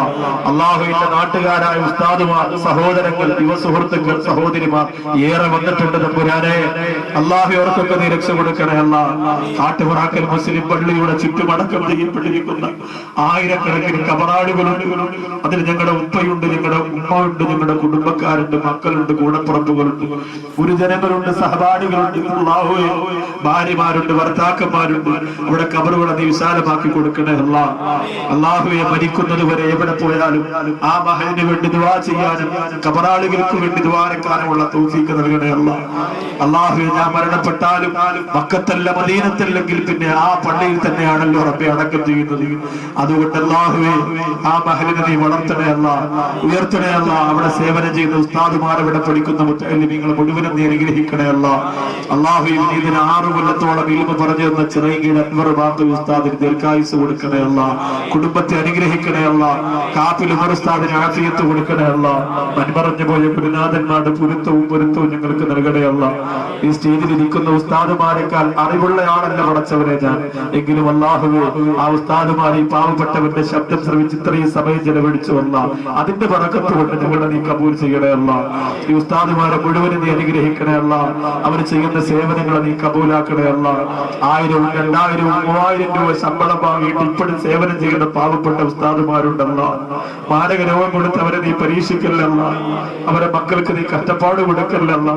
അള്ളാഹുവിന്റെ നാട്ടുകാരായ ഉസ്താദുമാർ സഹോദരങ്ങൾ യുവ സുഹൃത്തുക്കൾ സഹോദരിമാർ ഏറെ വന്നിട്ടുണ്ട് തമ്പുരാനെ. അള്ളാഹു അവർക്കൊക്കെ നീ രക്ഷ കൊടുക്കണേ അല്ലാ. കാട്ടുപുറാക്കൽ മുസ്ലിം പള്ളിയുടെ ചുറ്റുമടക്കം ചെയ്യപ്പെട്ടിരിക്കുന്ന ആയിരക്കണക്കിന് കബറാടുകളുണ്ട്. അതിൽ ഞങ്ങളുടെ ഉപ്പയുണ്ട്, ഞങ്ങളുടെ ഉമ്മ ഉണ്ട്, ഞങ്ങളുടെ കുടുംബക്കാരുണ്ട്, മക്കളുണ്ട്, കൂടപ്പുറപ്പുകളുണ്ട്, ഗുരുജനങ്ങളുണ്ട്, സഹപാഠികളുണ്ട്, ഭാര്യമാരുണ്ട്, ഭർത്താക്കന്മാരുണ്ട്. അവിടെ കബറുകളെ നീ വിശാലമാക്കി കൊടുക്കണേ അല്ലാ. അള്ളാഹുവെ മരിക്കുന്നത് വരെ എവിടെ പോയാലും ആ മഹലിന് വേണ്ടി ദുആ ചെയ്യാനും കബറാളികൾക്ക് വേണ്ടി ദ്വാരക്കാനുമുള്ള തൗഫീഖ് നൽകണേ അല്ലാ. അള്ളാഹുവെ ഞാൻ മരണപ്പെട്ടാലും മക്കത്തല്ല മദീനത്തല്ലെങ്കിൽ പിന്നെ ആ പള്ളിയിൽ തന്നെയാണല്ലോ റബ്ബെ അടക്കം ചെയ്യുന്നത്. അതുകൊണ്ട് അള്ളാഹുവെ ആ മഹലിനെ നീ വളർത്തണേ അല്ലാ, ഉയർത്തണേ അല്ലാ. അവിടെ സേവനം ചെയ്യുന്ന ഉസ്താദുമാർ, അവിടെ പഠിക്കുന്ന മുത്തഅല്ലിമീങ്ങൾ മുഴുവനും നീ അനുഗ്രഹിക്കണേ അല്ലാ. അള്ളാഹുവിന് ഇതിന് 6 കൊല്ലത്തോളം ഇൽമ പറഞ്ഞു തന്ന ചിറയിൽ അൻവർ ബാക്കി ഉസ്താദിന് ദീർഘായുസ് കൊടുക്കണേ അല്ലാ. കുടുംബത്തെ അനുഗ്രഹിക്കണേ അല്ലാ. കാപ്പിൽ ഉമർ ഉസ്താദിന് ആഫിയത്ത് കൊടുക്കണേ അല്ലാ. മൺമറഞ്ഞു പോയ ഗുരുനാഥന്മാരുടെ പൊരുത്തവും ഞങ്ങൾക്ക് നൽകണേ അല്ലാ. ഈ സ്റ്റേജിൽ ഇരിക്കുന്ന ഉസ്താദുമാരെക്കാൾ അറിവുള്ളയാളല്ല പടച്ചവനെ ഞാൻ. എങ്കിലും അല്ലാഹുവേ ആ ഉസ്താദുമാരെ ഈ പാവപ്പെട്ടവന്റെ ശബ്ദം ശ്രമിച്ച് ഇത്രയും സമയം ചെലവഴിച്ചു അല്ലാ. അതിന്റെ ബറക്കത്ത് കൊണ്ട് ഞങ്ങളെ നീ കബൂൽ ചെയ്യണേ അല്ലാ. ഈ ഉസ്താദുമാരെ മുഴുവനും നീ അനുഗ്രഹിക്കണേ അല്ലാ. അവർ ചെയ്യുന്ന സേവനങ്ങളെ നീ കബൂലാക്കണേ അല്ലാ. 1000, 2000, 3000 രൂപ ശമ്പളം വാങ്ങിയിട്ട് ഇപ്പോഴും സേവനം ചെയ്യുന്ന പാവപ്പെട്ട ഉസ്താദുമാരുണ്ടല്ല. മാരക രോഗം കൊടുത്ത് അവരെ നീ പരീക്ഷിക്കല്ല. അവരെ മക്കൾക്ക് നീ കഷ്ടപ്പാട് കൊടുക്കല്ല.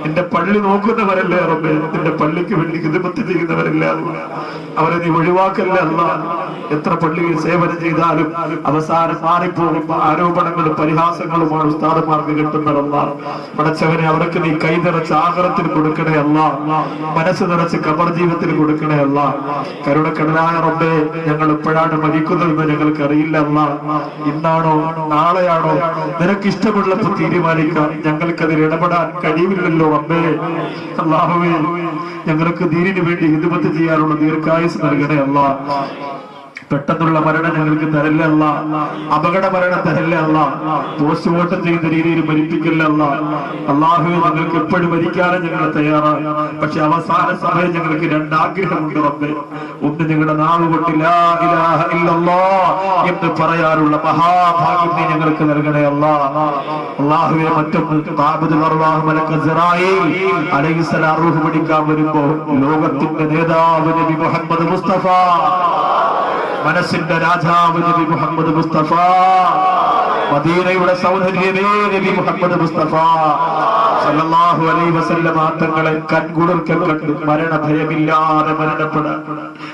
നിന്റെ പള്ളി നോക്കുന്നവരല്ലേ റബ്ബേ, നിന്റെ പള്ളിക്ക് വേണ്ടി ഖിദ്മത്ത് ചെയ്യുന്നവരല്ലേ, അവരെ നീ ഒഴിവാക്കല്ല അല്ലാ. എത്ര പള്ളിയിൽ സേവനം ചെയ്താലും അവസാനം മാറിപ്പോകുമ്പോ ആരോപണങ്ങളും പരിഹാസങ്ങളുമാണ് ഉസ്താദന്മാർക്ക് കിട്ടുന്നതല്ല. പടച്ചവനെ അവർക്ക് നീ കൈ നിറച്ച് ആഖിറത്തിൽ കൊടുക്കണേ അല്ലാ. മനസ്സ് നിറച്ച് ഖബർ ജീവിതത്തിൽ കൊടുക്കണേ അല്ലാ. കരുണക്കടലായ റബ്ബേ, ഞങ്ങൾ എപ്പോഴാണ് മരിക്കുന്നതെന്ന് ഞങ്ങൾക്ക് അറിയില്ല അല്ലാ. ഇന്നാണോ നാളെയാണോ നിനക്ക് ഇഷ്ടമുള്ളപ്പോൾ തീരുമാനിക്കാം. ഞങ്ങൾക്കതിൽ ഇടപെടാൻ കഴിയില്ലല്ലോ റബ്ബേ. അല്ലാഹുവേ, ഞങ്ങൾക്ക് ദീനിന് വേണ്ടി ഖിദ്മത്ത് ചെയ്യാനുള്ള ദീർഘായുസ് നൽകണേ അല്ലാ. പെട്ടെന്നുള്ള മരണം ഞങ്ങൾക്ക് തരല്ലേ അല്ല, അപകട മരണം തരല്ലേ അല്ല, പോസ്റ്റ്മോർട്ടം ചെയ്യുന്ന രീതിയിൽ മരിപ്പിക്കല്ലേ അല്ല. അള്ളാഹുവെ ഞങ്ങൾക്ക് എപ്പോഴും മരിക്കാനും ഞങ്ങൾ തയ്യാറാണ്. പക്ഷെ അവസാന സമയം ഞങ്ങൾക്ക് രണ്ടാഗ്രഹമുണ്ട് റബ്ബേ. ഒന്ന് ഞങ്ങളുടെ നാവ് കൊണ്ട് ലാ ഇലാഹ ഇല്ലല്ലാഹ് എന്ന് പറയാനുള്ള മഹാഭാഗ്യം നീ ഞങ്ങൾക്ക് നൽകണേ അല്ലാ. അള്ളാഹുവെ മറ്റൊന്ന് ഖാബിദുൽ അർവാഹ് മലക്ക് ഇസ്രായീൽ അലൈഹിസ്സലാം റൂഹ് പിടിക്കാൻ വരുമ്പോ ലോകത്തിന്റെ നേതാവ് നബി മുഹമ്മദ് മുസ്തഫ, മനസ്സിന്റെ രാജാവ് നബി മുഹമ്മദ് മുസ്തഫ, മദീനയുടെ സൗന്ദര്യമേ നബി മുഹമ്മദ് മുസ്തഫ സല്ലല്ലാഹു അലൈഹി വസല്ലം തങ്ങളെ കൺകുളിർക്കൽ കണ്ട് മരണഭയമില്ലാതെ മരണപ്പെടാൻ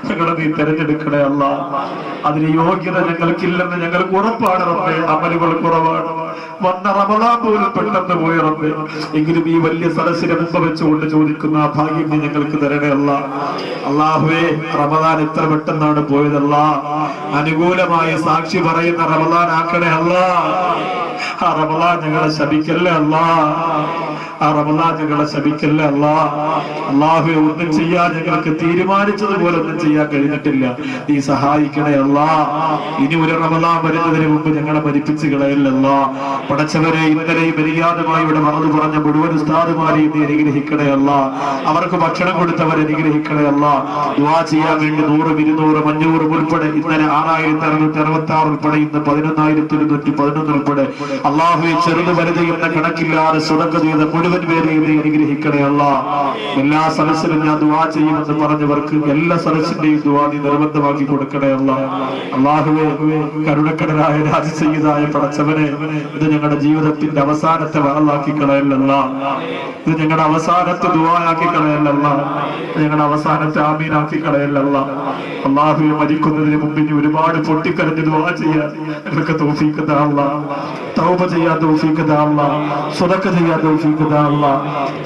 ഞങ്ങളെ നീ തെരഞ്ഞെടുക്കണേ അല്ലാ. അതിന് യോഗ്യത ഞങ്ങൾക്കില്ലെന്ന് ഞങ്ങൾക്ക് ഉറപ്പാണ് റബ്ബേ. അമലുകൾ കുറവാണ്, വന്ന റമളാൻ പോലും പെട്ടെന്ന് പോയി റബ്ബേ. എങ്കിലും ഈ വലിയ സദസ്സിനെ മുമ്പ് വെച്ചുകൊണ്ട് ചോദിക്കുന്ന ആ ഭാഗ്യം നീ ഞങ്ങൾക്ക് തരണേ അല്ലാ. അല്ലാഹുവേ, റമളാൻ എത്ര പെട്ടെന്നാണ് പോയതല്ലാ. അനുകൂലമായ സാക്ഷി പറയുന്ന റമളാൻ ആക്കണേ അല്ലാ. ആ റമളാൻ ഞങ്ങളെ ശപിക്കല്ലേ അല്ലാ. ആ റമളാൻ ഞങ്ങളെ ശപിക്കല്ലേ അല്ലാ. അല്ലാഹുവേ, ഒന്നും ചെയ്യാൻ ഞങ്ങൾക്ക് തീരുമാനിച്ചതുപോലെ ഒന്നും ചെയ്യാൻ കഴിഞ്ഞിട്ടില്ല, നീ സഹായിക്കണേ അല്ലാ. ഇനി ഒരു റമളാൻ വരുന്നതിന് മുമ്പ് ഞങ്ങളെ മരിപ്പിച്ച് കളയല്ലല്ലാ. പടച്ചവരെ, ഇന്നലെയും മര്യാദമായി ഇവിടെ മറന്നു പറഞ്ഞ മുഴുവൻ ഉസ്താദുമാരെയും നീ അനുഗ്രഹിക്കണേ അല്ലാ. അവർക്ക് ഭക്ഷണം കൊടുത്തവരെ അനുഗ്രഹിക്കണേ അല്ലാ. ദുആ ചെയ്യാൻ വേണ്ടി 100, 200, 500 ഉൾപ്പെടെ ഇന്നലെ 6666 ഉൾപ്പെടെ ഇന്ന് 11,111 ഉൾപ്പെടെ അല്ലാഹുവേ, ചെറുത് വലുത് എന്ന കണക്കില്ലാതെ സ്വതക്ക ചെയ്ത മുഴുവൻ പേരെയും നീ അനുഗ്രഹിക്കണേ അല്ലാ. എല്ലാ സദസ്സിലും ഞാൻ ദുആ ചെയ്യുമെന്ന് പറഞ്ഞവർക്ക് എല്ലാ സദസ്സിന്റെയും ദുആ നീ നിർബന്ധമാക്കി കൊടുക്കണേ അല്ലാ. അല്ലാഹുവേ, കരുണക്കടനായ രാജസയ്യിദായ പടച്ചവനെ, ഇത് ഞങ്ങളുടെ ജീവിതത്തിന്റെ അവസാനത്തെ വറലാക്കി കളയല്ലല്ല. ഇത് ഞങ്ങളുടെ അവസാനത്തെ ദുആയാക്കി കളയല്ലല്ല. ഞങ്ങളുടെ അവസാനത്തെ ആമീനാക്കി കളയല്ലല്ല. അല്ലാഹുവേ, മരിക്കുന്നതിന് മുമ്പ് ഇനി ഒരുപാട് പൊട്ടിക്കരഞ്ഞ് ദുആ ചെയ്യാൻ ഞങ്ങൾക്ക് തൗഫീഖ് താ അല്ലാ. തൗബ ചെയ്യാൻ തൗഫീഖ് താ അല്ലാ. സ്വതക്ക ചെയ്യാൻ തൗഫീഖ് താ അല്ലാ.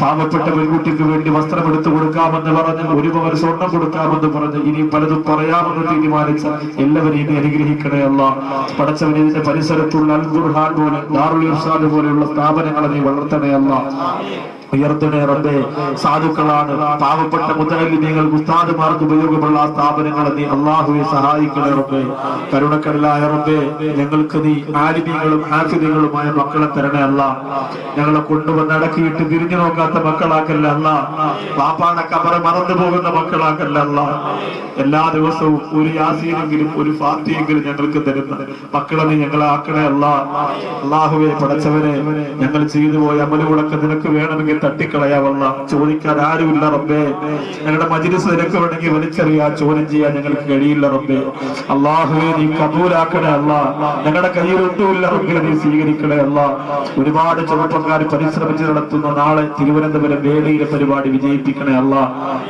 പാവപ്പെട്ട പെൺകുട്ടിക്ക് വേണ്ടി വസ്ത്രം എടുത്തു കൊടുക്കാമെന്ന് പറഞ്ഞ്, 1 പവൻ സ്വർണം കൊടുക്കാമെന്ന് പറഞ്ഞ്, ഇനി പലതും പറയാമെന്ന് തീരുമാനിച്ച എല്ലാവരെയും നീ അനുഗ്രഹിക്കണേ അല്ലാ. പടച്ചവനെ, ഇതിന്റെ പരിസരത്തുള്ള അൽ ഖുർആൻ പോലെ, ദാറുൽ ഇർഷാദ് പോലെയുള്ള സ്ഥാപനങ്ങളെ നീ വളർത്തണേ അല്ലാ. ഉയർത്തണേ റബ്ബേ. സാധുക്കളാണ്, പാവപ്പെട്ട മുതഅല്ലിമീങ്ങൾ, ഉസ്താദുമാർക്ക് ഉപയോഗമുള്ള ആ സ്ഥാപനങ്ങളെ നീ അല്ലാഹുവേ സഹായിക്കണേ റബ്ബേ. കരുണക്കടലായ റബ്ബേ, ഞങ്ങൾക്ക് നീ ആലിമീങ്ങളും ഹാഫിദുകളുമായ മക്കളെ തരണേ അല്ലാ. ഞങ്ങളെ കൊണ്ടുവന്ന് അടക്കിയിട്ട് തിരിഞ്ഞു നോക്കാത്ത മക്കളാക്കല്ല അല്ലാ. പാപ്പാടെ ഖബർ മറന്നു പോകുന്ന മക്കളാക്കല്ല അല്ലാ. എല്ലാ ദിവസവും ഒരു യാസീനെങ്കിലും ഒരു ഫാത്തിയെങ്കിലും ഞങ്ങൾക്ക് തരുന്ന മക്കളെ നീ ഞങ്ങളെ ആക്കണേ അല്ലാ. അല്ലാഹുവേ, പടച്ചവനെ, ഞങ്ങൾ ചെയ്തു പോയ അമലുകളൊക്കെ നിനക്ക് വേണമെങ്കിൽ തട്ടിക്കളയാവല്ല. ചോദിക്കാൻ ആരുമില്ല റബ്ബേ. ഞങ്ങളുടെ മജ്‌ലിസ് നിനക്ക് വേണമെങ്കിൽ വലിച്ചെറിയാൻ, ചോദ്യം ചെയ്യാൻ ഞങ്ങൾക്ക് കഴിയില്ല റബ്ബേ. അല്ലാഹുവേ, നീ കബൂലാക്കണേ അല്ലാ. ഞങ്ങളുടെ കയ്യിൽ ഒട്ടുമില്ല റബ്ബേ, നീ സ്വീകരിക്കണേ അല്ലാ. ഒരുപാട് ചെറുപ്പക്കാർ പരിശ്രമിച്ച് നടത്തുന്ന നാളെ തിരുവനന്തപുരം വേദിയിലെ പരിപാടി വിജയിപ്പിക്കണേ അല്ലാ.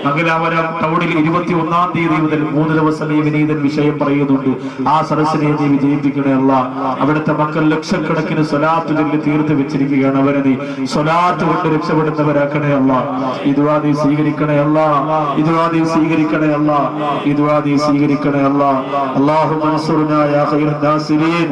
മംഗലാപുരം ടൗണിൽ 21-ാം തീയതി മുതൽ 3 ദിവസം ഈ വിനീതൻ വിഷയം പറയുന്നുണ്ട്. ആ സദസ്സിനെ നീ വിജയിപ്പിക്കണേ അല്ലാ. അവിടുത്തെ മക്കൾ ലക്ഷക്കണക്കിന് സ്വലാത്ത് ചൊല്ലി തീർത്ത് വെച്ചിരിക്കുകയാണ്. അവരെ നീ സ്വലാത്ത് കൊണ്ട് രക്ഷപ്പെടുന്നവരാക്കണേ അല്ലാ. ഈ ദുആ നീ സ്വീകരിക്കണേ അല്ലാ. ഈ ദുആ നീ സ്വീകരിക്കണേ അല്ലാ. ഈ ദുആ നീ സ്വീകരിക്കണേ അല്ലാ. അല്ലാഹുമ്മ അൻസുർനാ യാ ഖൈറൻ നാസിരീൻ.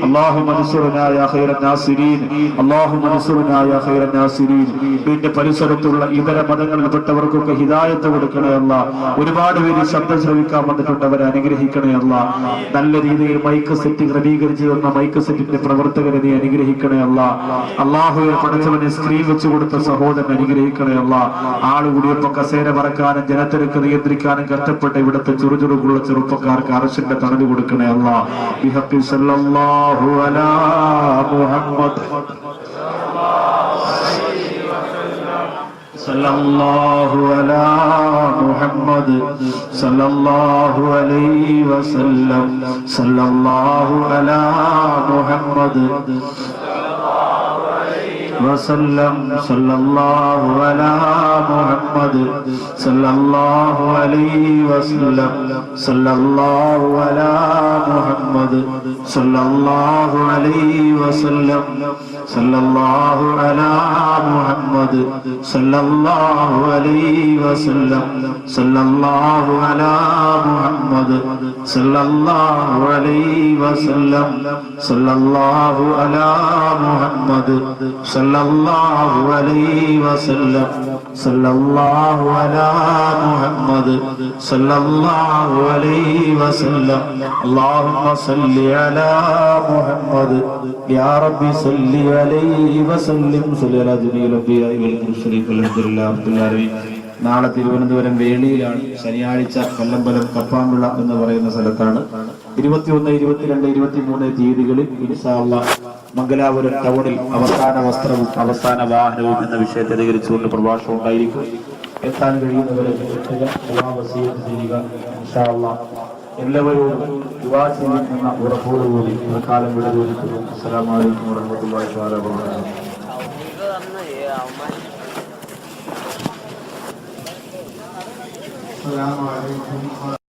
അല്ലാഹുമ്മ അൻസുർനാ യാ ഖൈറൻ നാസിരീൻ. അല്ലാഹുമ്മ അൻസുർനാ യാ ഖൈറൻ നാസിരീൻ. ഇതിന്റെ പരിസരത്തുള്ള ഇതര മതങ്ങളിൽപ്പെട്ടവർക്കൊക്കെ ഹിദായത്ത് കൊടുക്കണേ അല്ലാ. ഒരുപാട് പേര് ശബ്ദം ശ്രവിക്കാൻ വന്നിട്ടുണ്ടവരെ അനുഗ്രഹിക്കണേ അല്ലാ. നല്ല രീതിയിൽ മൈക്ക് സെറ്റ് ക്രമീകരിച്ച് തന്ന മൈക്ക് സെറ്റിന്റെ പ്രവർത്തകരെ നീ അനുഗ്രഹിക്കണേ അല്ലാ. അല്ലാഹുവേ, പടച്ചവനെ, സ്ക്രീൻ വെച്ച് കൊടുത്ത സഹോദരൻ അനുഗ്രഹിക്കണേ അല്ലാ. ആളുകൂടിയപ്പോ കസേര പറക്കാനും ജനത്തിരക്ക് നിയന്ത്രിക്കാനും കഷ്ടപ്പെട്ട ഇവിടുത്തെ ചുറുചുറുക്കുള്ള ചെറുപ്പക്കാർക്ക് അർശിന്റെ തണല് കൊടുക്കണേ അല്ലാ. ബിഹഖി സല്ലല്ലാഹു അലാ മുഹമ്മദ് സല്ലല്ലാഹു അലാ മുഹമ്മദ് സല്ലല്ലാഹു അലൈഹി വസല്ലം. സല്ലല്ലാഹു അലാ മുഹമ്മദ് وسلم. صلى الله على محمد صلى الله عليه وسلم. صلى الله على محمد صلى الله عليه وسلم. صلى الله على محمد صلى الله عليه وسلم. صلى الله على محمد صلى الله عليه وسلم. صلى الله على محمد സല്ലല്ലാഹു അലൈഹി വസല്ലം സല്ലല്ലാഹു അലാ മുഹമ്മദ് സല്ലല്ലാഹു അലൈഹി വസല്ലം അല്ലാഹുമ്മ സല്ലി അലാ മുഹമ്മദ് യാ റബ്ബി സല്ലി അലൈഹി വസല്ലം സല്ലി അലാ ജമീഇൽ അംബിയാഇ വൽ മുർസലീൻ വൽഹംദുലില്ലാഹി റബ്ബിൽ ആലമീൻ. നാളെ തിരുവനന്തപുരം വേളിയിലാണ്, ശനിയാഴ്ച കല്ലമ്പലം കപ്പാമ്പുള്ള എന്ന് പറയുന്ന സ്ഥലത്താണ്. 21, 22, 23 തീയതികളിൽ ഇൻഷാ അല്ലാഹ് മംഗലാപുരം ടൗണിൽ അവസാന വസ്ത്രവും അവസാന വാഹനവും എന്ന വിഷയത്തെ അധികരിച്ചുകൊണ്ട് പ്രഭാഷണം ഉണ്ടായിരിക്കും. എത്താൻ കഴിയുന്നവരെ ഇൻഷാ അല്ലാഹ് എല്ലാവരോടും ദുആ ചെയ്യുമെന്ന ഉറപ്പോടുകൂടി കാലം വിടരുന്നു. അസ്സലാമു അലൈക്കും വറഹ്മത്തുള്ളാഹി വബറകാതുഹു. السلام عليكم.